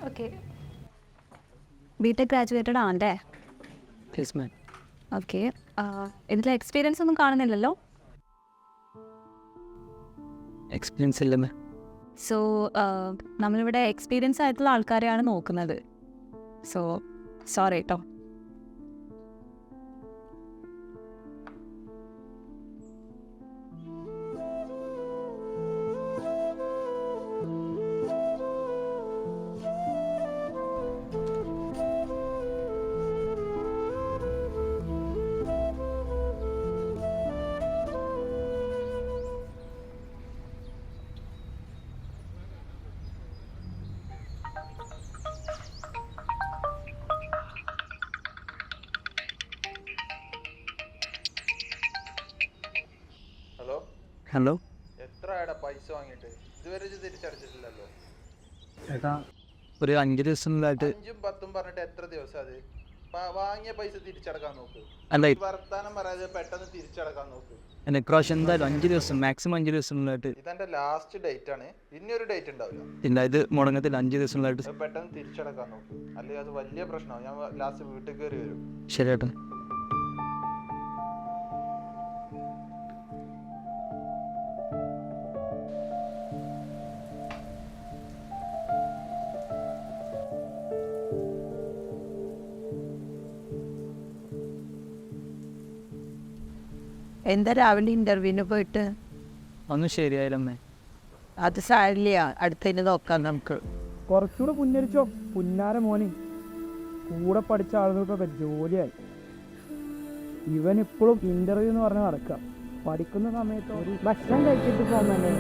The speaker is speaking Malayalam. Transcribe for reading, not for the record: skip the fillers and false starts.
ഓക്കെ. ബിടെക് ഗ്രാജുവേറ്റഡ് ആണല്ലേ? Yes ma'am. ഓക്കെ. ഇതിൽ എക്സ്പീരിയൻസ് ഒന്നും കാണുന്നില്ലല്ലോ? എക്സ്പീരിയൻസ് ഇല്ല മാം. സോ നമ്മളിവിടെ എക്സ്പീരിയൻസ് ആയിട്ടുള്ള ആൾക്കാരെയാണ് നോക്കുന്നത്. സോ സോറി കേട്ടോ. ഹലോ. എത്രയാടാ പൈസ വാങ്ങിയിട്ട്? ഇതുവരെ തിരിച്ചടച്ചിട്ടില്ലല്ലോ. ചേട്ടാ ഒരു 5 ദിവസത്തിലായിട്ട്. 5ഉം 10ഉം പറഞ്ഞിട്ട് എത്ര ദിവസം അത്? വാങ്ങിയ പൈസ തിരിച്ചടക്കാൻ നോക്ക്. അല്ല, വർത്താനം പറയാതെ പെട്ടെന്ന് തിരിച്ചടക്കാൻ നോക്ക്. എന്നെ ഇപ്രാവശ്യം എന്തായാലും 5 ദിവസം, മാക്സിമം 5 ദിവസത്തിലായിട്ട്. ഇതെന്റെ ലാസ്റ്റ് ഡേറ്റ് ആണ്. ഇനിയൊരു ഡേറ്റ് ഉണ്ടാവില്ല. ഇല്ല, ഇത് മുടങ്ങത്തിൽ 5 ദിവസത്തിലായിട്ട്. പെട്ടെന്ന് തിരിച്ചടക്കാൻ നോക്ക്, അല്ലെങ്കിൽ അത് വലിയ പ്രശ്നമാണ്. ഞാൻ ലാസ്റ്റ് വീട്ടിൽ കയറി വരും. ശരി ചേട്ടാ. എന്താ രാവിലെ ഇൻ്റർവ്യൂവിന് പോയിട്ട്? ഒന്നും ശരിയായില്ലമ്മേ. അത് സാരില്ല, അടുത്തതിന് നോക്കാം നമുക്ക്. കുറച്ചുകൂടെ പുന്നരിച്ചോ പുന്നാര മോനെ. കൂടെ പഠിച്ച ആളുകൾക്കൊക്കെ ജോലിയായി. ഇവൻ ഇപ്പോഴും ഇൻ്റർവ്യൂ എന്ന് പറഞ്ഞ് നടക്കുക. പഠിക്കുന്ന സമയത്ത് ഒരു ഭക്ഷണം കഴിച്ചിട്ട് പോകുന്നല്ലേ.